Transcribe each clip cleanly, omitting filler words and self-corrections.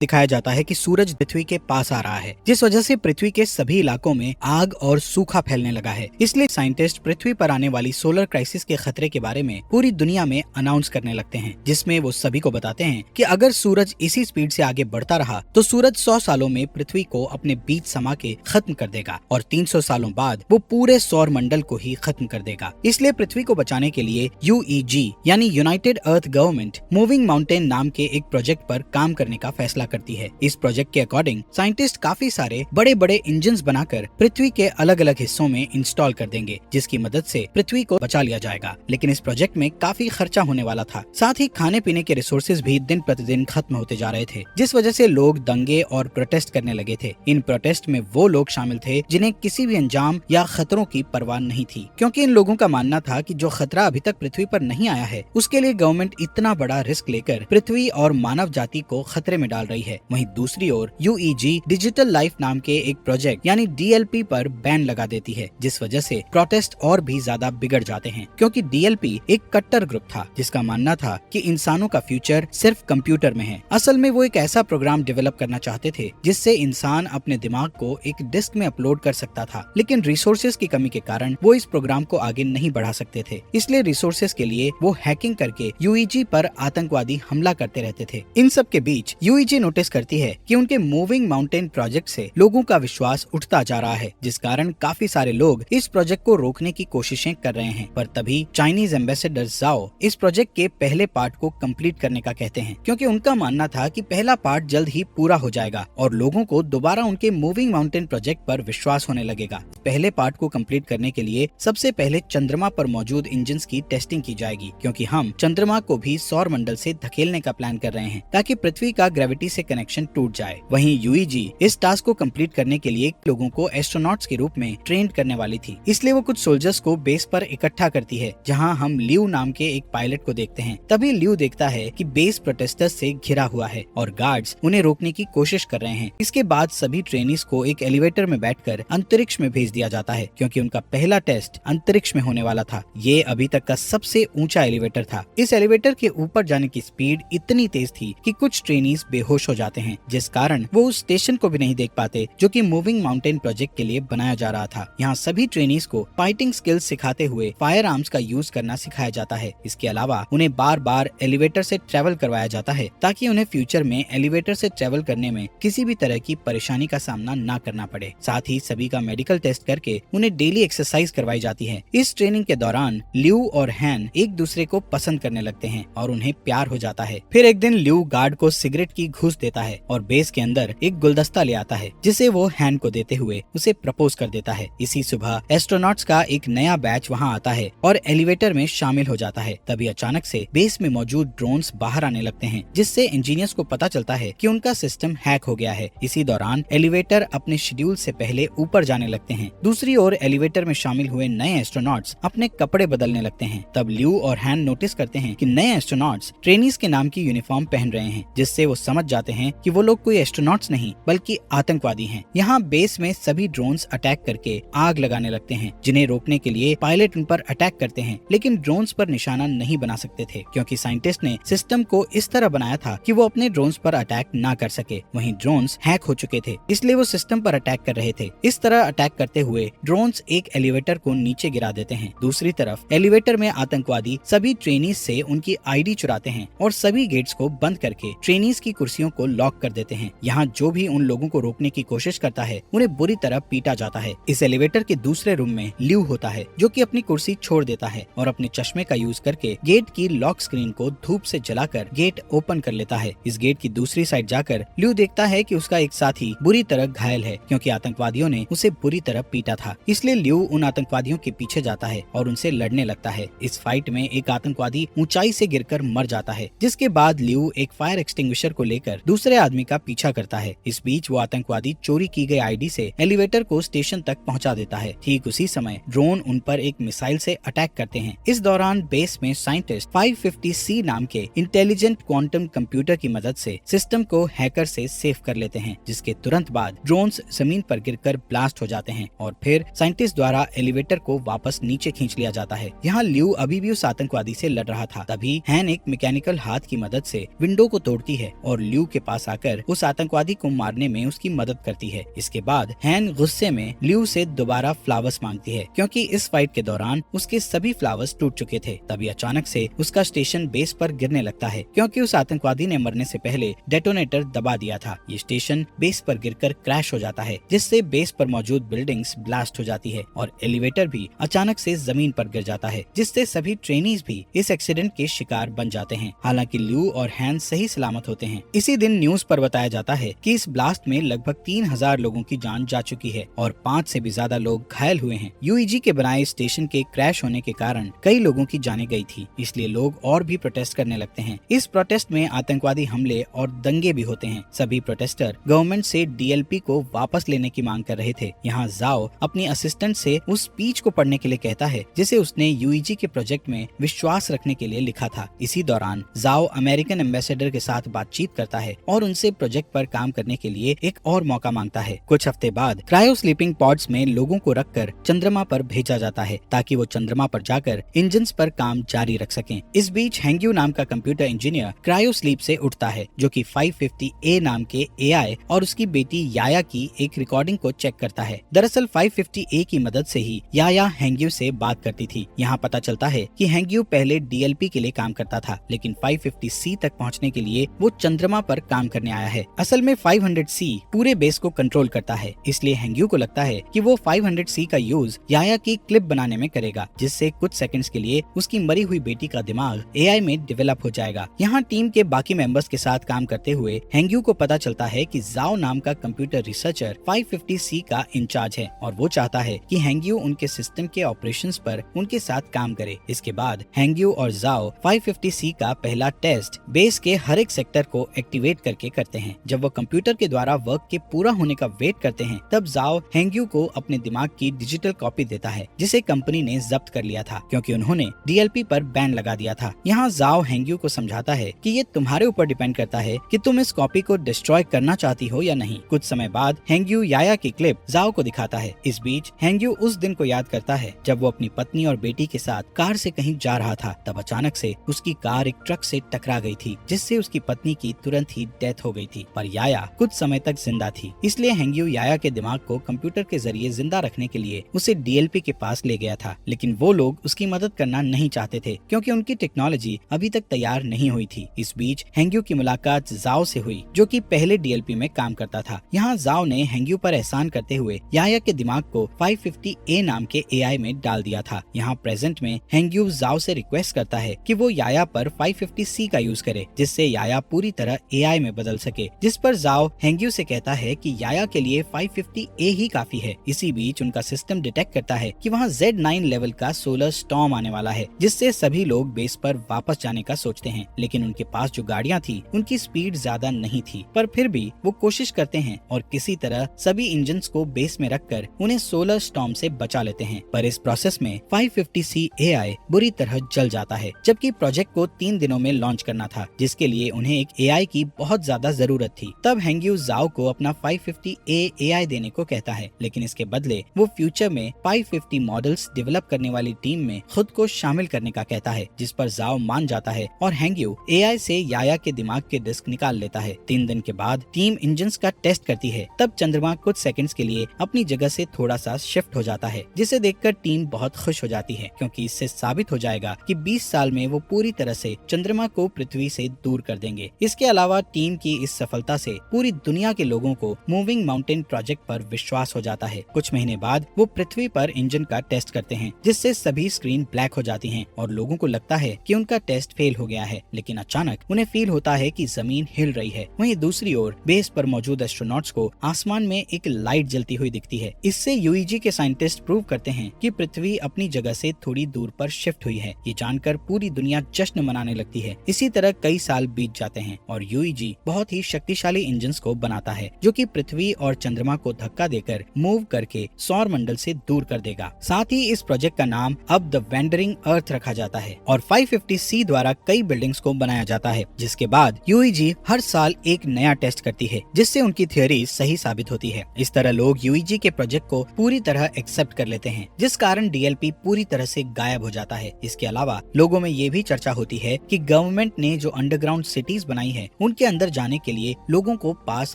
दिखाया जाता है कि सूरज पृथ्वी के पास आ रहा है, जिस वजह से पृथ्वी के सभी इलाकों में आग और सूखा फैलने लगा है। इसलिए साइंटिस्ट पृथ्वी पर आने वाली सोलर क्राइसिस के खतरे के बारे में पूरी दुनिया में अनाउंस करने लगते हैं, जिसमें वो सभी को बताते हैं कि अगर सूरज इसी स्पीड से आगे बढ़ता रहा तो सूरज 100 सालों में पृथ्वी को अपने बीच समा के खत्म कर देगा और 300 सालों बाद वो पूरे सौर मंडल को ही खत्म कर देगा। इसलिए पृथ्वी को बचाने के लिए UEG यानी यूनाइटेड अर्थ गवर्नमेंट मूविंग माउंटेन नाम के एक प्रोजेक्ट पर काम करने का फैसला करती है। इस प्रोजेक्ट के अकॉर्डिंग साइंटिस्ट काफी सारे बड़े बड़े इंजन्स बनाकर पृथ्वी के अलग अलग हिस्सों में इंस्टॉल कर देंगे, जिसकी मदद से पृथ्वी को बचा लिया जाएगा। लेकिन इस प्रोजेक्ट में काफी खर्चा होने वाला था। साथ ही खाने पीने के रिसोर्सेज भी दिन प्रतिदिन खत्म होते जा रहे थे, जिस वजह से लोग दंगे और प्रोटेस्ट करने लगे थे। इन प्रोटेस्ट में वो लोग शामिल थे जिन्हें किसी भी अंजाम या खतरों की परवाह नहीं थी, क्योंकि इन लोगों का मानना था कि जो खतरा अभी तक पृथ्वी पर नहीं आया है उसके लिए गवर्नमेंट इतना बड़ा रिस्क लेकर पृथ्वी और मानव जाति को खतरे में डाल रही है। वहीं दूसरी ओर UEG डिजिटल लाइफ नाम के एक प्रोजेक्ट यानी DLP पर बैन लगा देती है, जिस वजह से प्रोटेस्ट और भी ज्यादा बिगड़ जाते हैं, क्योंकि DLP एक कट्टर ग्रुप था जिसका मानना था कि इंसानों का फ्यूचर सिर्फ कंप्यूटर में है। असल में वो एक ऐसा प्रोग्राम डेवलप करना चाहते थे जिससे इंसान अपने दिमाग को एक डिस्क में अपलोड कर सकता था, लेकिन रिसोर्सेज की कमी के कारण वो इस प्रोग्राम को आगे नहीं बढ़ा सकते थे। इसलिए रिसोर्सेज के लिए वो हैकिंग करके UEG पर आतंकवादी हमला करते रहते थे। इन सब के बीच UEG नोटिस करती है कि उनके मूविंग माउंटेन प्रोजेक्ट से लोगों का विश्वास उठता जा रहा है, जिस कारण काफी सारे लोग इस प्रोजेक्ट को रोकने की कोशिशें कर रहे हैं। पर तभी चाइनीज एम्बेसडर जाओ इस प्रोजेक्ट के पहले पार्ट को कंप्लीट करने का कहते हैं, क्योंकि उनका मानना था कि पहला पार्ट जल्द ही पूरा हो जाएगा और लोगों को दोबारा उनके मूविंग माउंटेन प्रोजेक्ट पर विश्वास होने लगेगा। पहले पार्ट को कंप्लीट करने के लिए सबसे पहले चंद्रमा पर मौजूद इंजन्स की टेस्टिंग की जाएगी, क्योंकि हम चंद्रमा को भी सौर मंडल से धकेलने का प्लान कर रहे हैं ताकि पृथ्वी का ग्रेविटी से कनेक्शन टूट जाए। वहीं UEG इस टास्क को कंप्लीट करने के लिए लोगों को एस्ट्रोनॉट्स के रूप में ट्रेन करने वाली थी, इसलिए वो कुछ सोल्जर्स को बेस पर इकट्ठा करती है, जहां हम लियू नाम के एक पायलट को देखते हैं। तभी लियू देखता है कि बेस प्रोटेस्टर्स से घिरा हुआ है और गार्ड्स उन्हें रोकने की कोशिश कर रहे हैं। इसके बाद सभी ट्रेनीज को एक एलिवेटर में बैठकर अंतरिक्ष में भेज दिया जाता है, क्योंकि उनका पहला टेस्ट अंतरिक्ष में होने वाला था। ये अभी तक का सबसे ऊंचा एलिवेटर था। इस एलिवेटर के ऊपर जाने की स्पीड इतनी तेज थी कि कुछ ट्रेनीज बेहोश हो जाते हैं, जिस कारण वो उस स्टेशन को भी नहीं देख पाते जो कि मूविंग माउंटेन प्रोजेक्ट के लिए बनाया जा रहा था। यहाँ सभी ट्रेनीज को फाइटिंग स्किल्स सिखाते हुए फायर आर्म्स का यूज करना सिखाया जाता है। इसके अलावा उन्हें बार बार एलिवेटर से ट्रेवल करवाया जाता है ताकि उन्हें फ्यूचर में एलिवेटर से ट्रेवल करने में किसी भी तरह की परेशानी का सामना न करना पड़े। साथ ही सभी का मेडिकल टेस्ट करके उन्हें डेली एक्सरसाइज करवाई जाती है। इस ट्रेनिंग के दौरान ल्यू और हैन एक दूसरे को पसंद करने लगते हैं और उन्हें प्यार हो जाता है। फिर एक दिन ल्यू गार्ड को सिगरेट की घूस देता है और बेस के अंदर एक गुलदस्ता ले आता है, जिसे वो हैन को देते हुए उसे प्रपोज कर देता है। इसी सुबह एस्ट्रोनॉट्स का एक नया बैच वहाँ आता है और एलिवेटर में शामिल हो जाता है। तभी अचानक से बेस में मौजूद ड्रोन्स बाहर आने लगते हैं, जिससे इंजीनियर्स को पता चलता है कि उनका सिस्टम हैक हो गया है। इसी दौरान एलिवेटर अपने शेड्यूल से पहले ऊपर जाने लगते हैं। दूसरी ओर एलिवेटर में शामिल हुए नए एस्ट्रोनॉट्स अपने कपड़े बदलने लगते हैं। तब ल्यू और हैन नोटिस करते हैं कि नए एस्ट्रोनॉट्स ट्रेनीज के नाम की यूनिफॉर्म पहन रहे हैं, जिससे वो समझ जाते हैं कि वो लोग कोई एस्ट्रोनॉट्स नहीं बल्कि आतंकवादी हैं। यहाँ बेस में सभी ड्रोन्स अटैक करके आग लगाने लगते हैं, जिन्हें रोकने के लिए पायलट उन पर अटैक करते हैं, लेकिन ड्रोन्स पर निशाना नहीं बना सकते थे, क्योंकि साइंटिस्ट ने सिस्टम को इस तरह बनाया था कि वो अपने ड्रोन्स पर अटैक ना कर सके। वहीं ड्रोन्स हैक हो चुके थे, इसलिए वो सिस्टम पर अटैक कर रहे थे। इस तरह अटैक करते हुए ड्रोन्स एक एलिवेटर को नीचे गिरा देते हैं। दूसरी तरफ एलिवेटर में आतंकवादी सभी ट्रेनीज से उनकी ID चुराते हैं और सभी गेट्स को बंद करके ट्रेनीज की कुर्सियों को लॉक कर देते हैं। यहाँ जो भी उन लोगों को रोकने की कोशिश करता है उन्हें बुरी तरह पीटा जाता है। इस एलिवेटर के दूसरे रूम में ल्यू होता है, जो कि अपनी कुर्सी छोड़ देता है और अपने चश्मे का यूज करके गेट की लॉक स्क्रीन को धूप से जलाकर गेट ओपन कर लेता है। इस गेट की दूसरी साइड जाकर ल्यू देखता है कि उसका एक साथी बुरी तरह घायल है, क्योंकि आतंकवादियों ने उसे बुरी तरह पीटा था। इसलिए ल्यू उन आतंकवादियों के पीछे जाता है और उनसे लड़ने लगता है। इस फाइट में एक आतंकवादी ऊंचाई से गिरकर मर जाता है, जिसके बाद ल्यू एक फायर एक्सटिंग्विशर को लेकर दूसरे आदमी का पीछा करता है। इस बीच वो आतंकवादी चोरी की गई ID से एलिवेटर को स्टेशन तक पहुंचा देता है। ठीक उसी समय ड्रोन उन पर एक मिसाइल से अटैक करते हैं। इस दौरान बेस में साइंटिस्ट 550C नाम के इंटेलिजेंट क्वांटम कंप्यूटर की मदद से सिस्टम को हैकर से सेव कर लेते हैं, जिसके तुरंत बाद ड्रोन्स जमीन पर गिरकर ब्लास्ट हो जाते हैं और फिर साइंटिस्ट द्वारा एलिवेटर को वापस नीचे खींच लिया जाता है। यहाँ ल्यू अभी भी उस आतंकवादी से लड़ रहा था। तभी हैन एक मैकेनिकल हाथ की मदद से विंडो को तोड़ती है और ल्यू के पास आकर उस आतंकवादी को मारने में उसकी मदद करती है। इसके बाद हैन गुस्से में ल्यू से दोबारा फ्लावर्स मांगती है, क्योंकि इस फाइट के दौरान उसके सभी फ्लावर्स टूट चुके थे। तभी अचानक से उसका स्टेशन बेस पर गिरने लगता है, क्योंकि उस आतंकवादी ने मरने से पहले डेटोनेटर दबा दिया था। ये स्टेशन बेस पर गिरकर क्रैश हो जाता है, जिससे बेस पर मौजूद बिल्डिंग्स ब्लास्ट हो जाती है और एलिवेटर भी अचानक से जमीन पर गिर जाता है, जिससे सभी ट्रेनीज भी इस एक्सीडेंट के शिकार बन जाते हैं। हालांकि ल्यू और हैन सही सलामत होते हैं। इसी दिन न्यूज पर बताया जाता है कि इस ब्लास्ट में लगभग 3000 लोगों की जान जा चुकी है और 5 से भी ज्यादा लोग घायल हुए हैं। यूईजी के बनाए स्टेशन के क्रैश होने के कारण कई लोगों की जानें गई थी, इसलिए लोग और भी प्रोटेस्ट करने लगते हैं। इस प्रोटेस्ट में आतंकवादी हमले और दंगे भी होते हैं। सभी प्रोटेस्टर गवर्नमेंट से डीएलपी को वापस लेने की मांग कर रहे थे। यहाँ जाओ अपनी असिस्टेंट से उस स्पीच को पढ़ने के लिए कहता है, जिसे उसने यूईजी के प्रोजेक्ट में विश्वास रखने के लिए लिखा था। इसी दौरान जाओ अमेरिकन एम्बेसडर के साथ बातचीत करता है और उनसे प्रोजेक्ट पर काम करने के लिए एक और मौका मांगता है। कुछ हफ्ते बाद क्रायो स्लीपिंग पॉड्स में लोगों को रखकर चंद्रमा पर भेजा जाता है, ताकि वो चंद्रमा पर जाकर इंजन्स पर काम जारी रख सकें। इस बीच हैंग्यू नाम का कंप्यूटर इंजीनियर क्रायो स्लीप से उठता है, जो कि 550A नाम के एआई और उसकी बेटी याया की एक रिकॉर्डिंग को चेक करता है। दरअसल 550A की मदद से ही याया हैंग्यू से बात करती थी। यहाँ पता चलता है कि हैंग्यू पहले डीएलपी के लिए काम करता था, लेकिन 550C तक पहुँचने के लिए वो चंद्रमा पर काम करने आया है। असल में 500C पूरे बेस को कंट्रोल करता है, इसलिए हैंग्यू को लगता है कि वो 500C का यूज याया की क्लिप बनाने में करेगा, जिससे कुछ सेकंड्स के लिए उसकी मरी हुई बेटी का दिमाग एआई में डेवलप हो जाएगा। यहाँ टीम के बाकी मेंबर्स के साथ काम करते हुए हैंग्यू को पता चलता है कि जाओ नाम का कंप्यूटर रिसर्चर 550C का इंचार्ज है और वो चाहता है कि हैंग्यू उनके सिस्टम के ऑपरेशंस पर उनके साथ काम करे। इसके बाद हैंग्यू और जाओ 550C का पहला टेस्ट बेस के हर एक सेक्टर को एक्टिवेट करके करते हैं। जब वो कंप्यूटर के द्वारा वर्क के पूरा होने का वेट करते हैं, तब जाओ हैंग्यू को अपने दिमाग की डिजिटल कॉपी देता है, जिसे कंपनी ने जब्त कर लिया था, क्योंकि उन्होंने डीएलपी पर बैन लगा दिया था। यहाँ जाओ हैंग्यू को समझाता है कि ये तुम्हारे ऊपर डिपेंड करता है कि तुम इस कॉपी को डिस्ट्रॉय करना चाहती हो या नहीं। कुछ समय बाद हैंग्यू याया की क्लिप जाओ को दिखाता है। इस बीच हैंग्यू उस दिन को याद करता है जब वो अपनी पत्नी और बेटी के साथ कार से कहीं जा रहा था। तब अचानक से उसकी कार एक ट्रक से टकरा गई थी, जिससे उसकी पत्नी की तुरंत ही डेथ हो गई थी। पर याया कुछ समय तक जिंदा थी, इसलिए हैंग्यू याया के दिमाग को कंप्यूटर के जरिए जिंदा रखने के लिए उसे डीएलपी के पास ले गया था। लेकिन वो लोग उसकी मदद करना नहीं चाहते थे, क्योंकि उनकी टेक्नोलॉजी अभी तक तैयार नहीं हुई थी। इस बीच हैंग्यू की मुलाकात जाओ से हुई, जो कि पहले डीएलपी में काम करता था। यहाँ जाओ ने हैंग्यू पर एहसान करते हुए याया के दिमाग को 550A नाम के एआई में डाल दिया था। यहाँ प्रेजेंट में हैंग्यू जाओ से रिक्वेस्ट करता है कि वो याया पर 550C का यूज करे, जिससे याया पूरी तरह एआई में बदल सके। जिस पर जाओ हैंग्यू से कहता है कि याया के लिए 550A ही काफी है। इसी बीच उनका सिस्टम डिटेक्ट करता है कि वहाँ Z9 लेवल का सोलर स्टॉर्म आने वाला है, जिससे सभी लोग बेस पर वापस जाने का सोचते हैं। लेकिन उनके पास जो गाड़ियाँ थी उनकी स्पीड ज्यादा नहीं थी, पर फिर भी वो कोशिश करते हैं और किसी तरह सभी इंजन्स को बेस में रखकर उन्हें सोलर स्टॉर्म से बचा लेते हैं। पर इस प्रोसेस में 550C एआई बुरी तरह जल जाता है, जबकि प्रोजेक्ट को 3 दिनों में लॉन्च करना था, जिसके लिए उन्हें एक एआई की बहुत ज्यादा जरूरत थी। तब हैंग्यू जाओ को अपना 550A एआई देने को कहता है, लेकिन इसके बदले वो फ्यूचर में 550 मॉडल्स डेवलप करने वाली टीम में खुद को शामिल करने का कहता है, जिस पर जाओ मान जाता है और हैंग्यू एआई से याया के दिमाग के डिस्क निकाल लेता है। 3 दिन के बाद टीम इंजन्स का टेस्ट करती है। तब चंद्रमा कुछ सेकंड्स के लिए अपनी जगह से थोड़ा सा शिफ्ट हो जाता है, जिसे देखकर टीम बहुत खुश हो जाती है, क्योंकि इससे साबित हो जाएगा कि 20 साल में वो पूरी तरह से चंद्रमा को पृथ्वी से दूर कर देंगे। इसके अलावा टीम की इस सफलता से पूरी दुनिया के लोगों को मूविंग माउंटेन प्रोजेक्ट पर विश्वास हो जाता है। कुछ महीने बाद वो पृथ्वी पर इंजन का टेस्ट करते हैं, जिससे सभी स्क्रीन ब्लैक हो जाती हैं और लोगों को लगता है कि उनका टेस्ट फेल हो गया है। लेकिन अचानक उन्हें फील होता है कि जमीन हिल रही है। वहीं दूसरी ओर बेस पर मौजूद एस्ट्रोनॉट्स को आसमान में एक लाइट जलती हुई दिखती है। इससे यूईजी के साइंटिस्ट प्रूव करते हैं कि पृथ्वी अपनी जगह से थोड़ी दूर पर शिफ्ट हुई है। ये जानकर पूरी दुनिया जश्न मनाने लगती है। इसी तरह कई साल बीत जाते हैं और यूईजी बहुत ही शक्तिशाली इंजन्स को बनाता है, जो कि पृथ्वी और चंद्रमा को धक्का देकर मूव करके सौर मंडल से दूर कर देगा। साथ ही इस प्रोजेक्ट का नाम अब द वेंडरिंग अर्थ रखा जाता है और 550C द्वारा कई बिल्डिंग्स को बनाया जाता है। जिसके बाद यूईजी हर साल एक नया टेस्ट करती है, जिससे उनकी थ्योरी सही साबित होती है। इस तरह लोग यूईजी के प्रोजेक्ट को पूरी तरह एक्सेप्ट कर लेते हैं, जिस कारण डीएलपी पूरी तरह से गायब हो जाता है। इसके अलावा लोगों में ये भी चर्चा होती है कि गवर्नमेंट ने जो अंडरग्राउंड सिटीज बनाई है, उनकी इनके अंदर जाने के लिए लोगों को पास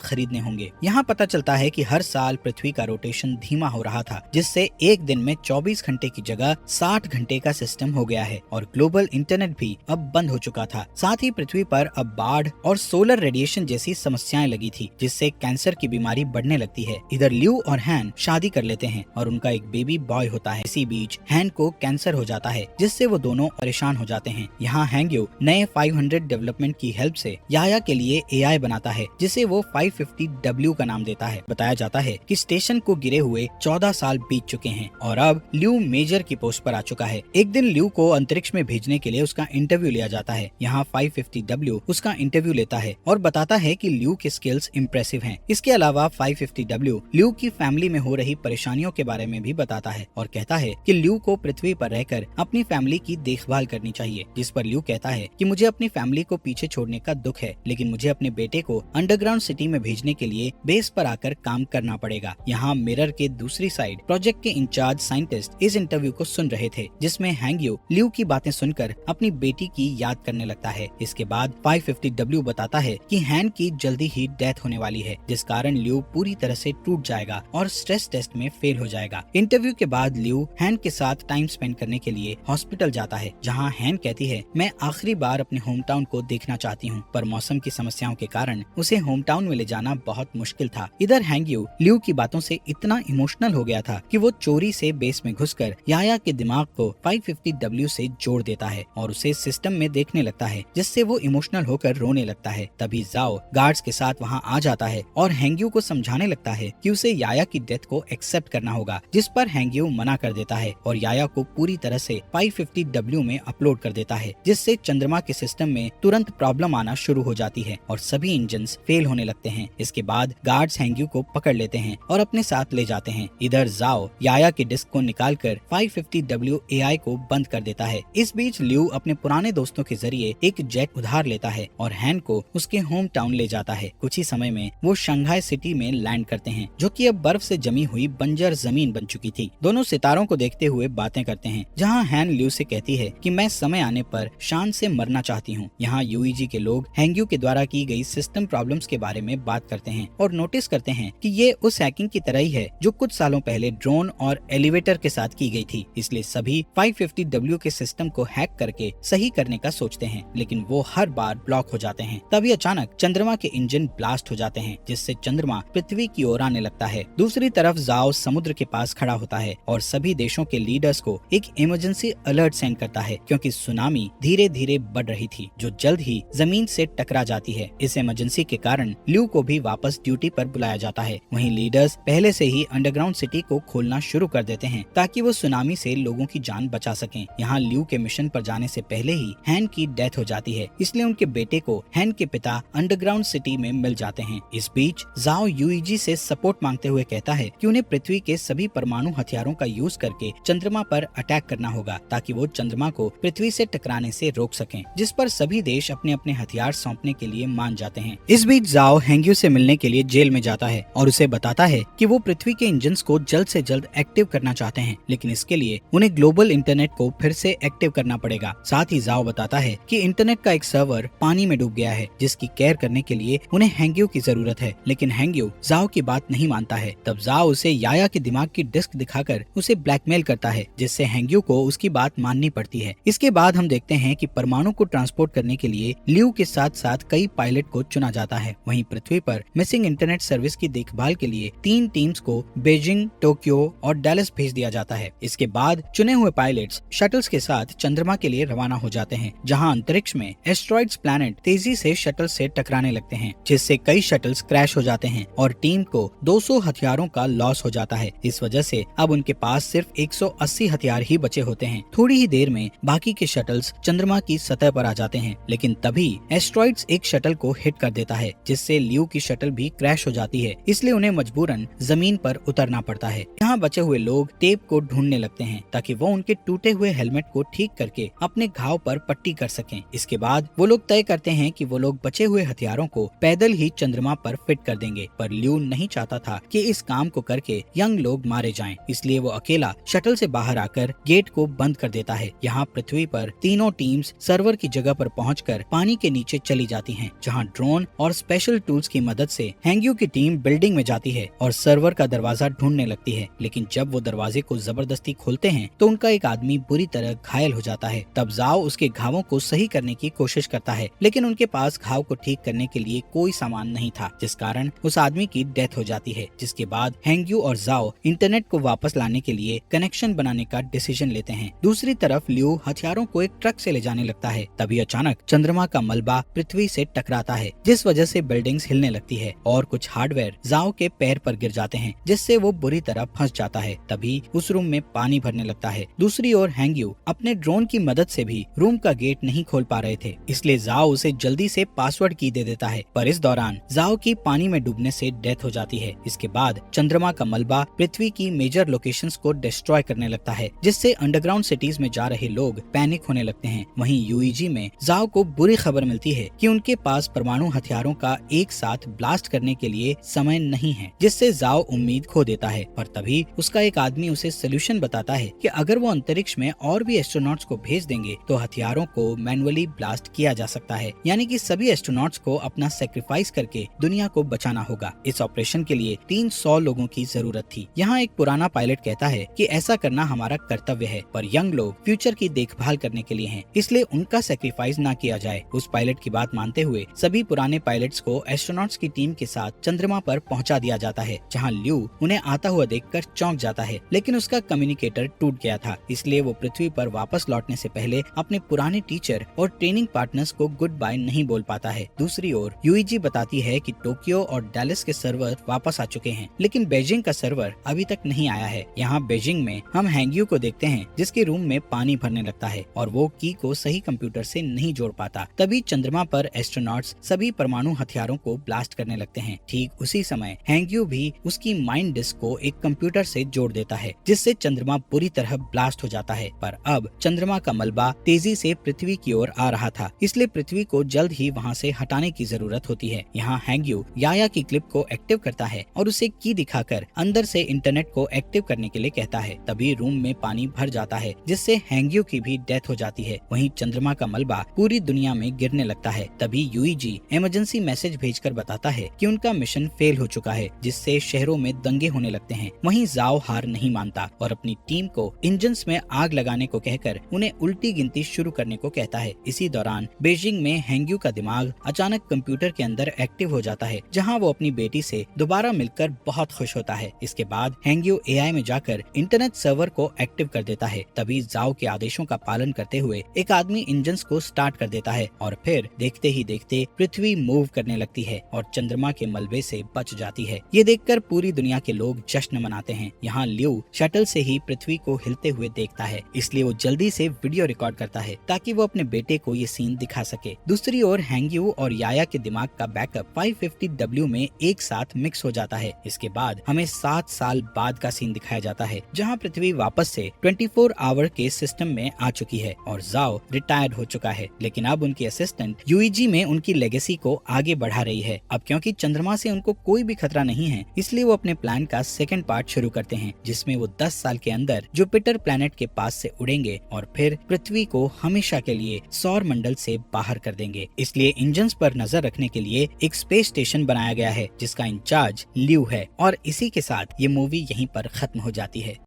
खरीदने होंगे। यहाँ पता चलता है कि हर साल पृथ्वी का रोटेशन धीमा हो रहा था, जिससे एक दिन में 24 घंटे की जगह 60 घंटे का सिस्टम हो गया है और ग्लोबल इंटरनेट भी अब बंद हो चुका था। साथ ही पृथ्वी पर अब बाढ़ और सोलर रेडिएशन जैसी समस्याएं लगी थी, जिससे कैंसर की बीमारी बढ़ने लगती है। इधर ल्यू और हैन शादी कर लेते हैं और उनका एक बेबी बॉय होता है। इसी बीच हैन को कैंसर हो जाता है, जिससे वो दोनों परेशान हो जाते हैं। यहाँ हैंग्यू नए 500 डेवलपमेंट की हेल्प से याया के लिए एआई बनाता है, जिसे वो 550W का नाम देता है। बताया जाता है कि स्टेशन को गिरे हुए 14 साल बीत चुके हैं और अब ल्यू मेजर की पोस्ट पर आ चुका है। एक दिन ल्यू को अंतरिक्ष में भेजने के लिए उसका इंटरव्यू लिया जाता है। यहाँ 550W उसका इंटरव्यू लेता है और बताता है कि ल्यू के स्किल्स इम्प्रेसिव हैं। इसके अलावा 550W ल्यू की फैमिली में हो रही परेशानियों के बारे में भी बताता है और कहता है कि ल्यू को पृथ्वी पर रहकर अपनी फैमिली की देखभाल करनी चाहिए। जिस पर ल्यू कहता है कि मुझे अपनी फैमिली को पीछे छोड़ने का दुख है, लेकिन मुझे अपने बेटे को अंडरग्राउंड सिटी में भेजने के लिए बेस पर आकर काम करना पड़ेगा। यहाँ मिरर के दूसरी साइड प्रोजेक्ट के इंचार्ज साइंटिस्ट इस इंटरव्यू को सुन रहे थे, जिसमें हैंग्यू ल्यू की बातें सुनकर अपनी बेटी की याद करने लगता है। इसके बाद 550W बताता है कि हैन की जल्दी ही डेथ होने वाली है, जिस कारण ल्यू पूरी तरह से टूट जाएगा और स्ट्रेस टेस्ट में फेल हो जाएगा। इंटरव्यू के बाद ल्यू हैन के साथ टाइम स्पेंड करने के लिए हॉस्पिटल जाता है, जहाँ हैन कहती है मैं आखिरी बार अपने होम टाउन को देखना चाहती हूँ, पर मौसम की समस्याओं के कारण उसे होम टाउन में ले जाना बहुत मुश्किल था। इधर हैंग्यू ल्यू की बातों से इतना इमोशनल हो गया था कि वो चोरी से बेस में घुसकर याया के दिमाग को 550W से जोड़ देता है और उसे सिस्टम में देखने लगता है, जिससे वो इमोशनल होकर रोने लगता है। तभी जाओ गार्ड्स के साथ वहाँ आ जाता है और हैंग्यू को समझाने लगता है कि उसे याया की डेथ को एक्सेप्ट करना होगा, जिस पर हैंग्यू मना कर देता है और याया को पूरी तरह से 550W में अपलोड कर देता है, जिससे चंद्रमा के सिस्टम में तुरंत प्रॉब्लम आना शुरू हो जाती है और सभी इंजन्स फेल होने लगते हैं। इसके बाद गार्ड्स हैंग्यू को पकड़ लेते हैं और अपने साथ ले जाते हैं। इधर जाओ याया के डिस्क को निकालकर 550W AI को बंद कर देता है। इस बीच ल्यू अपने पुराने दोस्तों के जरिए एक जेट उधार लेता है और हैन को उसके होम टाउन ले जाता है। कुछ ही समय में वो शंघाई सिटी में लैंड करते हैं, जो कि अब बर्फ से जमी हुई बंजर जमीन बन चुकी थी। दोनों सितारों को देखते हुए बातें करते हैं, जहाँ हैन ल्यू से कहती है कि मैं समय आने पर शान से मरना चाहती हूँ। यहाँ UEG के लोग हैंग्यू के द्वारा की गई सिस्टम प्रॉब्लम्स के बारे में बात करते हैं और नोटिस करते हैं कि ये उस हैकिंग की तरह ही है जो कुछ सालों पहले ड्रोन और एलिवेटर के साथ की गई थी। इसलिए सभी 550W के सिस्टम को हैक करके सही करने का सोचते हैं, लेकिन वो हर बार ब्लॉक हो जाते हैं। तभी अचानक चंद्रमा के इंजन ब्लास्ट हो जाते हैं, जिससे चंद्रमा पृथ्वी की ओर आने लगता है। दूसरी तरफ जाओ समुद्र के पास खड़ा होता है और सभी देशों के लीडर्स को एक इमरजेंसी अलर्ट सेंड करता है, क्योंकि सुनामी धीरे धीरे बढ़ रही थी, जो जल्द ही जमीन से टकरा जाती है। इस इमरजेंसी के कारण ल्यू को भी वापस ड्यूटी पर बुलाया जाता है। वहीं लीडर्स पहले से ही अंडरग्राउंड सिटी को खोलना शुरू कर देते हैं, ताकि वो सुनामी से लोगों की जान बचा सकें। यहाँ ल्यू के मिशन पर जाने से पहले ही हैन की डेथ हो जाती है, इसलिए उनके बेटे को हैन के पिता अंडरग्राउंड सिटी में मिल जाते हैं। इस बीच जाओ UEG से सपोर्ट मांगते हुए कहता है कि उन्हें पृथ्वी के सभी परमाणु हथियारों का यूज करके चंद्रमा पर अटैक करना होगा, ताकि वो चंद्रमा को पृथ्वी से टकराने से रोक सकें, जिस पर सभी देश अपने अपने हथियार सौंपने के लिए मान जाते हैं। इस बीच जाओ हैंग्यू से मिलने के लिए जेल में जाता है और उसे बताता है कि वो पृथ्वी के इंजन्स को जल्द से जल्द एक्टिव करना चाहते हैं, लेकिन इसके लिए उन्हें ग्लोबल इंटरनेट को फिर से एक्टिव करना पड़ेगा। साथ ही जाओ बताता है कि इंटरनेट का एक सर्वर पानी में डूब गया है, जिसकी केयर करने के लिए उन्हें हैंग्यू की जरूरत है, लेकिन हैंग्यू जाओ की बात नहीं मानता है। तब जाओ उसे याया के दिमाग की डिस्क दिखाकर उसे ब्लैकमेल करता है, जिससे हैंग्यू को उसकी बात माननी पड़ती है। इसके बाद हम देखते हैं कि परमाणु को ट्रांसपोर्ट करने के लिए ल्यू के साथ साथ कई पायलट को चुना जाता है। वहीं पृथ्वी पर मिसिंग इंटरनेट सर्विस की देखभाल के लिए 3 टीम्स को बीजिंग, टोक्यो और डैलस भेज दिया जाता है। इसके बाद चुने हुए पायलट्स शटल्स के साथ चंद्रमा के लिए रवाना हो जाते हैं, जहां अंतरिक्ष में एस्ट्रॉइड्स प्लैनेट तेजी से शटल से टकराने लगते हैं, जिससे कई शटल्स क्रैश हो जाते हैं और टीम को 200 हथियारों का लॉस हो जाता है। इस वजह से अब उनके पास सिर्फ 180 हथियार ही बचे होते हैं। थोड़ी ही देर में बाकी के शटल्स चंद्रमा की सतह पर आ जाते हैं, लेकिन तभी एस्ट्रॉइड्स एक शटल को हिट कर देता है, जिससे ल्यू की शटल भी क्रैश हो जाती है। इसलिए उन्हें मजबूरन जमीन पर उतरना पड़ता है। यहाँ बचे हुए लोग टेप को ढूंढने लगते हैं, ताकि वो उनके टूटे हुए हेलमेट को ठीक करके अपने घाव पर पट्टी कर सकें। इसके बाद वो लोग तय करते हैं कि वो लोग बचे हुए हथियारों को पैदल ही चंद्रमा पर फिट कर देंगे, पर ल्यू नहीं चाहता था कि इस काम को करके यंग लोग मारे जाएं, इसलिए वो अकेला शटल से बाहर आकर गेट को बंद कर देता है। यहाँ पृथ्वी पर तीनों टीम्स सर्वर की जगह पर पहुंचकर पानी के नीचे चली जाती हैं, जहां ड्रोन और स्पेशल टूल्स की मदद से हैंग्यू की टीम बिल्डिंग में जाती है और सर्वर का दरवाजा ढूंढने लगती है। लेकिन जब वो दरवाजे को जबरदस्ती खोलते हैं तो उनका एक आदमी बुरी तरह घायल हो जाता है। तब जाओ उसके घावों को सही करने की कोशिश करता है, लेकिन उनके पास घाव को ठीक करने के लिए कोई सामान नहीं था, जिस कारण उस आदमी की डेथ हो जाती है। जिसके बाद हैंग्यू और जाओ इंटरनेट को वापस लाने के लिए कनेक्शन बनाने का डिसीजन लेते हैं। दूसरी तरफ लियो हथियारों को एक ट्रक से ले जाने लगता है। तभी अचानक चंद्रमा का मलबा पृथ्वी से टकराता है, जिस वजह से बिल्डिंग्स हिलने लगती है और कुछ हार्डवेयर जाओ के पैर पर गिर जाते हैं, जिससे वो बुरी तरह फंस जाता है। तभी उस रूम में पानी भरने लगता है। दूसरी ओर हैंग्यू अपने ड्रोन की मदद से भी रूम का गेट नहीं खोल पा रहे थे, इसलिए जाओ उसे जल्दी से पासवर्ड की दे देता है। पर इस दौरान जाओ की पानी में डूबने से डेथ हो जाती है। इसके बाद चंद्रमा का मलबा पृथ्वी की मेजर लोकेशंस को डिस्ट्रॉय करने लगता है, जिससे अंडरग्राउंड सिटीज में जा रहे लोग पैनिक होने लगते हैं। वहीं यूईजी में जाओ को बुरी खबर मिलती है कि उनके पास परमाणु हथियारों का एक साथ ब्लास्ट करने के लिए समय नहीं है, जिससे जाओ उम्मीद खो देता है। पर तभी उसका एक आदमी उसे सोल्यूशन बताता है कि अगर वो अंतरिक्ष में और भी एस्ट्रोनॉट्स को भेज देंगे तो हथियारों को मैनुअली ब्लास्ट किया जा सकता है, यानी कि सभी एस्ट्रोनॉट्स को अपना सेक्रीफाइस करके दुनिया को बचाना होगा। इस ऑपरेशन के लिए 300 लोगों की जरूरत थी। यहाँ एक पुराना पायलट कहता है कि ऐसा करना हमारा कर्तव्य है, पर यंग लोग फ्यूचर की देखभाल करने के लिए हैं, इसलिए उनका सेक्रीफाइस ना किया जाए। उस पायलट की बात मानते हुए सभी पुराने पायलट्स को एस्ट्रोनॉट्स की टीम के साथ चंद्रमा पर पहुंचा दिया जाता है, जहां ल्यू उन्हें आता हुआ देखकर चौंक जाता है। लेकिन उसका कम्युनिकेटर टूट गया था, इसलिए वो पृथ्वी पर वापस लौटने से पहले अपने पुराने टीचर और ट्रेनिंग पार्टनर्स को गुड बाय नहीं बोल पाता है। दूसरी ओर यूईजी बताती है कि टोक्यो और डैलस के सर्वर वापस आ चुके हैं, लेकिन बेजिंग का सर्वर अभी तक नहीं आया है। यहाँ बेजिंग में हम हैंग्यू को देखते हैं, जिसके रूम में पानी भरने लगता है और वो की को सही कंप्यूटर से नहीं जोड़ पाता। तभी चंद्रमा पर एस्ट्रोनॉट्स सभी परमाणु हथियारों को ब्लास्ट करने लगते हैं। ठीक उसी समय हैंग्यू भी उसकी माइंड डिस्क को एक कंप्यूटर से जोड़ देता है, जिससे चंद्रमा पूरी तरह ब्लास्ट हो जाता है। पर अब चंद्रमा का मलबा तेजी से पृथ्वी की ओर आ रहा था, इसलिए पृथ्वी को जल्द ही वहाँ से हटाने की जरूरत होती है। यहाँ हैंग्यू याया की क्लिप को एक्टिव करता है और उसे की दिखाकर अंदर से इंटरनेट को एक्टिव करने के लिए कहता है। तभी रूम में पानी भर जाता है, जिससे हैंग्यू की भी डेथ हो जाती है। वहीं चंद्रमा का मलबा पूरी दुनिया में गिरने लगता है। तभी यूईजी इमरजेंसी मैसेज भेजकर बताता है कि उनका मिशन फेल हो चुका है, जिससे शहरों में दंगे होने लगते हैं। वहीं जाओ हार नहीं मानता और अपनी टीम को इंजन्स में आग लगाने को कहकर उन्हें उल्टी गिनती शुरू करने को कहता है। इसी दौरान बेजिंग में हैंग्यू का दिमाग अचानक कंप्यूटर के अंदर एक्टिव हो जाता है, जहां वो अपनी बेटी से दोबारा मिलकर बहुत खुश होता है। इसके बाद हैंग्यू एआई में जाकर इंटरनेट सर्वर को एक्टिव कर देता है। तभी जाओ के आदेशों का पालन करते हुए एक आदमी इंजन्स को स्टार्ट कर देता है और फिर देखते ही देखते पृथ्वी मूव करने लगती है और चंद्रमा के मलबे से बच जाती है। ये देखकर पूरी दुनिया के लोग जश्न मनाते हैं। यहाँ ल्यू शटल से ही पृथ्वी को हिलते हुए देखता है, इसलिए वो जल्दी से वीडियो रिकॉर्ड करता है ताकि वो अपने बेटे को ये सीन दिखा सके। दूसरी ओर हैंग्यू और याया के दिमाग का बैकअप 550W में एक साथ मिक्स हो जाता है। इसके बाद हमें 7 साल बाद का सीन दिखाया जाता है, जहाँ पृथ्वी वापस से 24 आवर के सिस्टम में आ चुकी है और जाओ रिटायर्ड हो चुका है। लेकिन अब उनकी असिस्टेंट यूईजी में उनकी लेगेसी को आगे बढ़ा रही है। अब क्योंकि चंद्रमा से उनको कोई भी खतरा नहीं है, इसलिए वो अपने प्लान का सेकंड पार्ट शुरू करते हैं, जिसमें वो 10 साल के अंदर जुपिटर प्लैनेट के पास से उड़ेंगे और फिर पृथ्वी को हमेशा के लिए सौर मंडल से बाहर कर देंगे। इसलिए इंजन्स पर नजर रखने के लिए एक स्पेस स्टेशन बनाया गया है, जिसका इंचार्ज ल्यू है। और इसी के साथ ये मूवी यहीं पर खत्म हो जाती है।